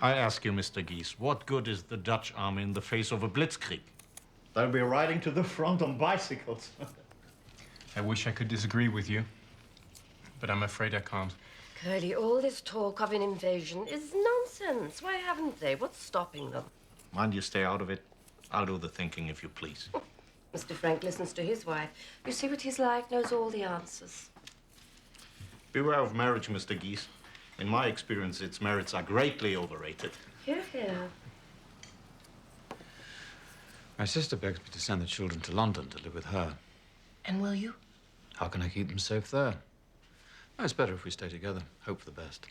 I ask you, Mr. Gies, what good is the Dutch army in the face of a blitzkrieg? They'll be riding to the front on bicycles. I wish I could disagree with you, but I'm afraid I can't. Curly, all this talk of an invasion is nonsense. Why haven't they? What's stopping them? Mind you stay out of it. I'll do the thinking, if you please. Mr. Frank listens to his wife. You see what he's like, knows all the answers. Beware of marriage, Mr. Gies. In my experience, its merits are greatly overrated. Hear, hear. My sister begs me to send the children to London to live with her. And will you? How can I keep them safe there? No, it's better if we stay together. Hope for the best.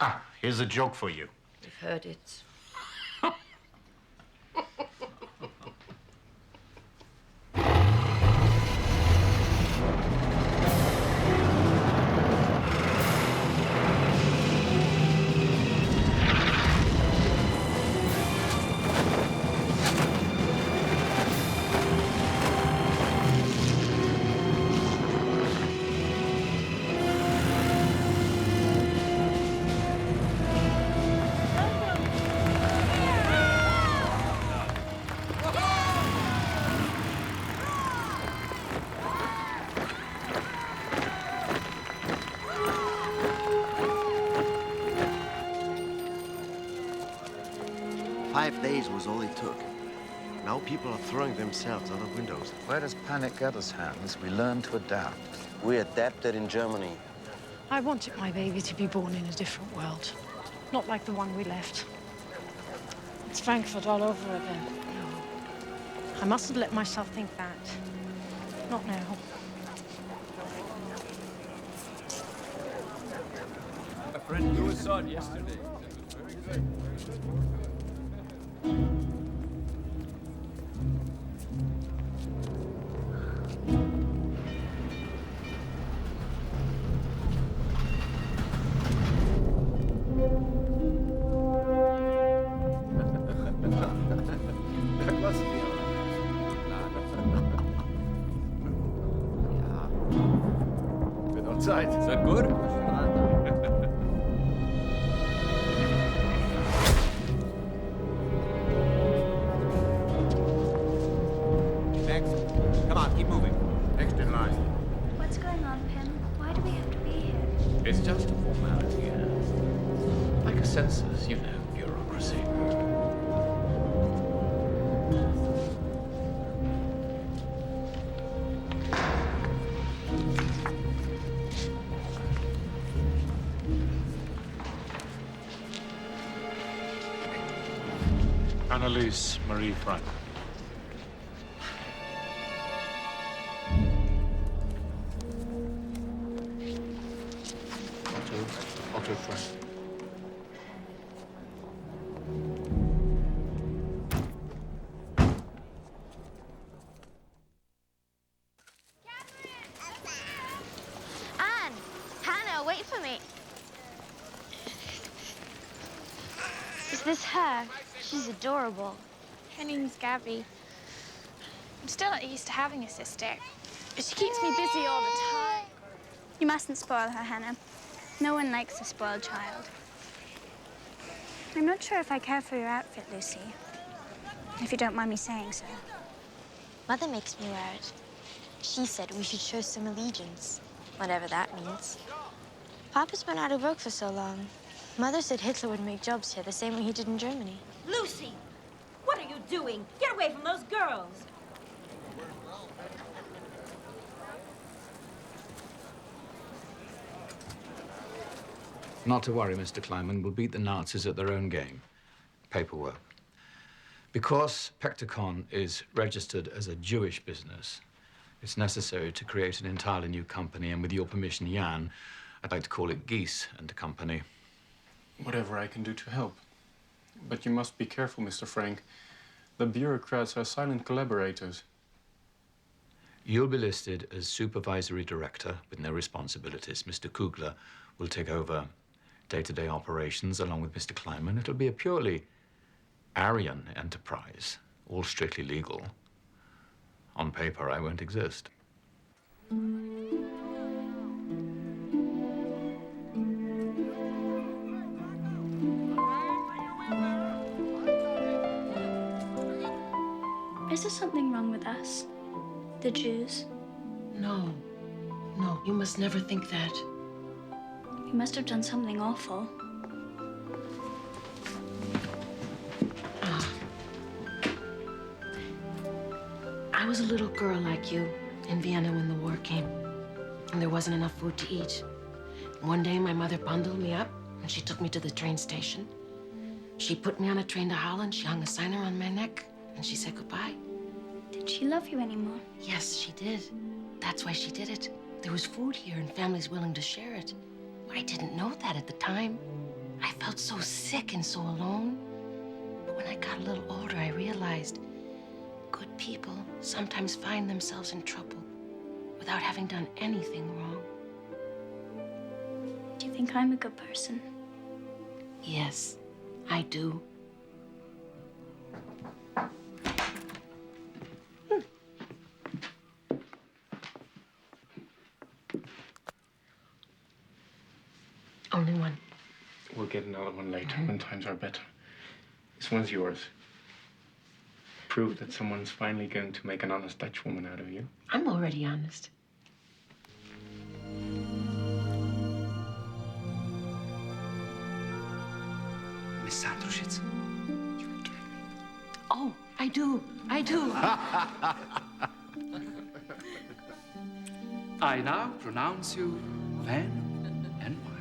Ah, here's a joke for you. We've heard it. Was all it took. Now people are throwing themselves out of windows. Where does panic get us, Hans? We learn to adapt. We adapted in Germany. I wanted my baby to be born in a different world, not like the one we left. It's Frankfurt all over again. No, I mustn't let myself think that. Not now. A friend Louis saw it yesterday. It was very good. Zeit. Is that good? Next. Come on, keep moving. Next in line. What's going on, Pim? Why do we have to be here? It's just a formality, like a census, you know, bureaucracy. Annelies Marie Frank. Otto Frank. Anne! Hannah, wait for me. Is this her? She's adorable. Her name's Gabby. I'm still not used to having a sister. She keeps me busy all the time. You mustn't spoil her, Hannah. No one likes a spoiled child. I'm not sure if I care for your outfit, Lucy. If you don't mind me saying so. Mother makes me wear it. She said we should show some allegiance, whatever that means. Papa's been out of work for so long. Mother said Hitler would make jobs here the same way he did in Germany. Lucy, what are you doing? Get away from those girls. Not to worry, Mr. Kleiman. We'll beat the Nazis at their own game. Paperwork. Because Pectacon is registered as a Jewish business, it's necessary to create an entirely new company, and with your permission, Jan, I'd like to call it Gies and Company. Whatever I can do to help. But you must be careful, Mr. Frank. The bureaucrats are silent collaborators. You'll be listed as supervisory director with no responsibilities. Mr. Kugler will take over day-to-day operations along with Mr. Kleiman. It'll be a purely Aryan enterprise, all strictly legal. On paper, I won't exist. Is there something wrong with us? The Jews? No. No, you must never think that. We must have done something awful. I was a little girl like you in Vienna when the war came, and there wasn't enough food to eat. One day, my mother bundled me up, and she took me to the train station. She put me on a train to Holland. She hung a sign around my neck, and she said goodbye. Did she love you anymore? Yes, she did. That's why she did it. There was food here, and families willing to share it. I didn't know that at the time. I felt so sick and so alone. But when I got a little older, I realized good people sometimes find themselves in trouble without having done anything wrong. Do you think I'm a good person? Yes, I do. Only one. We'll get another one later when times are better. This one's yours. Prove that someone's finally going to make an honest Dutch woman out of you. I'm already honest. Miss Sandrushitz. Oh, I do. I do. I now pronounce you man and wife.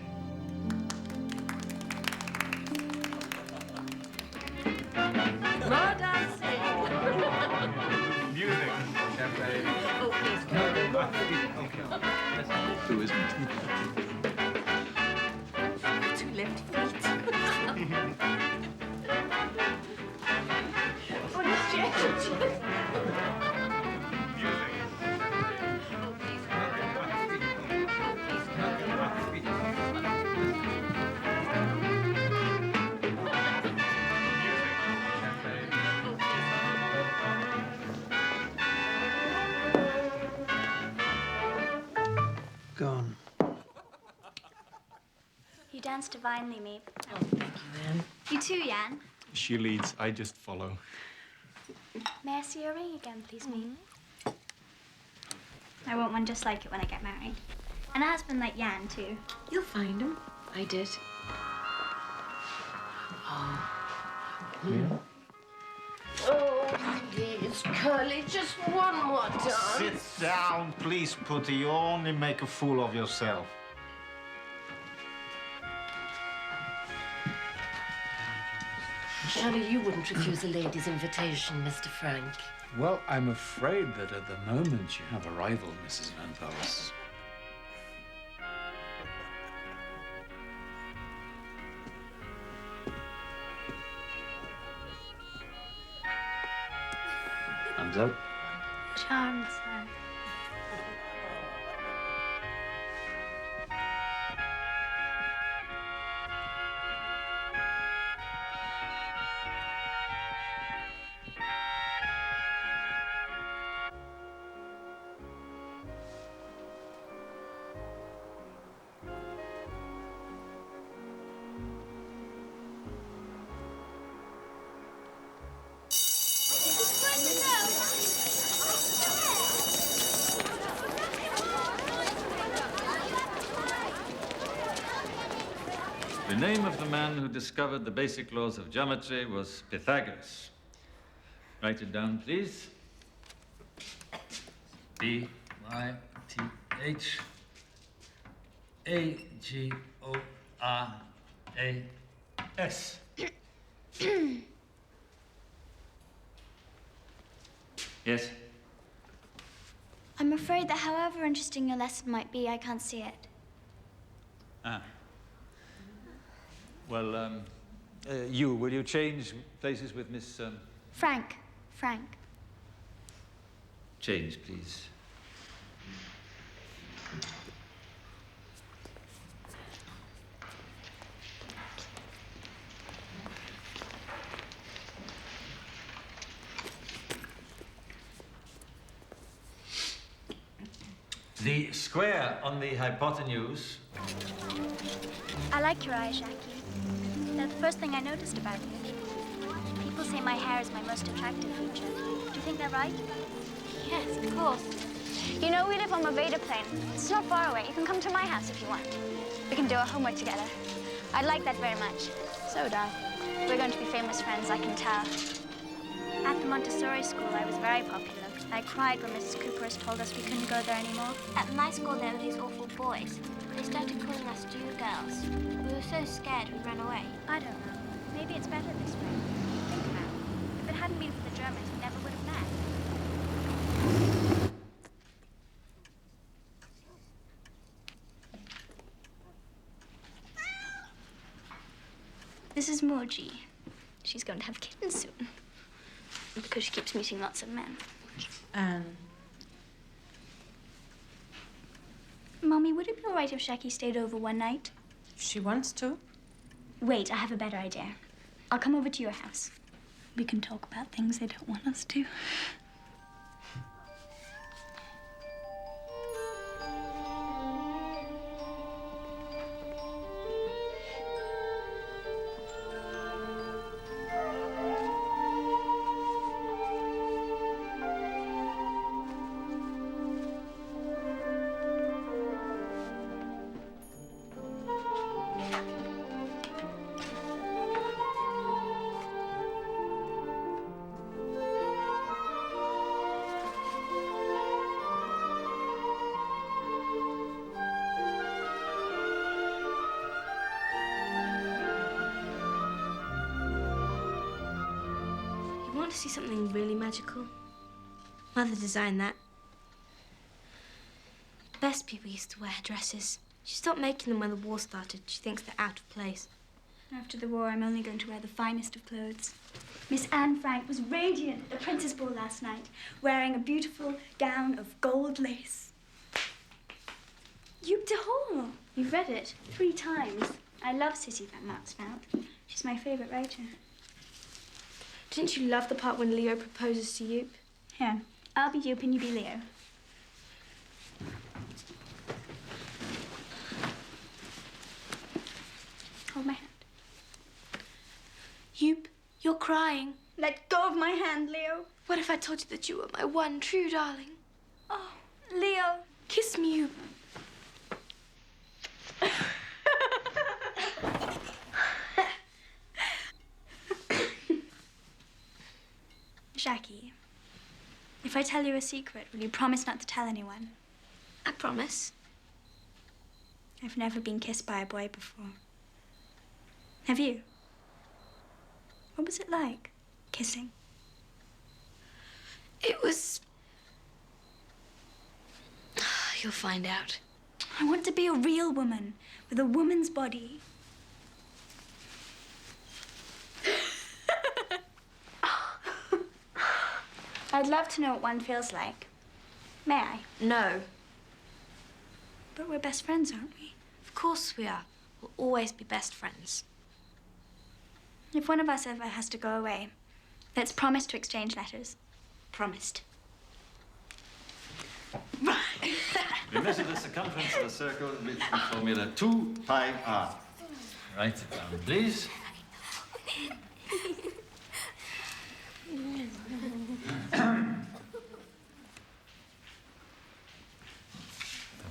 More dancing. Music. Champagne. Oh, please. Who isn't? Two left feet. Oh, no, Gone. You dance divinely, Meep. Oh, thank you, Anne. You too, Jan. She leads, I just follow. May I see your ring again, please, Meep? I want one just like it when I get married. And a husband like Jan, too. You'll find him. I did. Oh. Yeah. Oh, please, Curly, just one more dance. Sit down, please, Putty. You only make a fool of yourself. Surely you wouldn't refuse a lady's invitation, Mr. Frank. Well, I'm afraid that at the moment you have a rival, Mrs. Van Pels. Thumbs up. Charmed, sir. The name of the man who discovered the basic laws of geometry was Pythagoras. Write it down, please. Pythagoras. Yes? I'm afraid that however interesting your lesson might be, I can't see it. Ah. Well, will you change places with Miss... Frank. Change, please. The square on the hypotenuse. I like your eyes, Jackie. They're the first thing I noticed about you. People say my hair is my most attractive feature. Do you think they're right? Yes, of course. You know, we live on Maveda Plain. It's not far away. You can come to my house if you want. We can do our homework together. I'd like that very much. So would I. We're going to be famous friends, I can tell. At the Montessori school, I was very popular. I cried when Mrs. Cooper's told us we couldn't go there anymore. At my school, there were these awful boys. They started calling us Jew girls. We were so scared we ran away. I don't know. Maybe it's better this way. Think about it. If it hadn't been for the Germans, we never would have met. This is Moji. She's going to have kittens soon. Because she keeps meeting lots of men. Mommy, would it be all right if Shaki stayed over one night? If she wants to. Wait, I have a better idea. I'll come over to your house. We can talk about things they don't want us to. Want to see something really magical? Mother designed that. The best people used to wear dresses. She stopped making them when the war started. She thinks they're out of place. After the war, I'm only going to wear the finest of clothes. Miss Anne Frank was radiant at the Princess Ball last night, wearing a beautiful gown of gold lace. You've de Hall. You've read it 3 times. I love Cissy van Matsveld. She's my favorite writer. Didn't you love the part when Leo proposes to Joop? Here, I'll be Joop and you be Leo. Hold my hand. Joop, you're crying. Let go of my hand, Leo. What if I told you that you were my one true darling? Oh, Leo. Kiss me, Joop. Jackie, if I tell you a secret, will you promise not to tell anyone? I promise. I've never been kissed by a boy before. Have you? What was it like, kissing? It was... You'll find out. I want to be a real woman with a woman's body. I'd love to know what one feels like. May I? No. But we're best friends, aren't we? Of course we are. We'll always be best friends. If one of us ever has to go away, let's promise to exchange letters. Promised. We measure the circumference of the circle with the formula 2 pi r. Write it down, please.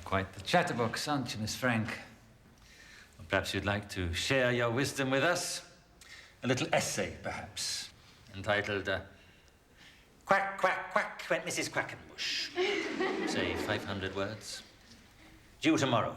Quite the chatterbox, aren't you, Miss Frank? Well, perhaps you'd like to share your wisdom with us? A little essay, perhaps, entitled Quack, Quack, Quack went Mrs. Quackenbush. Say 500 words. Due tomorrow.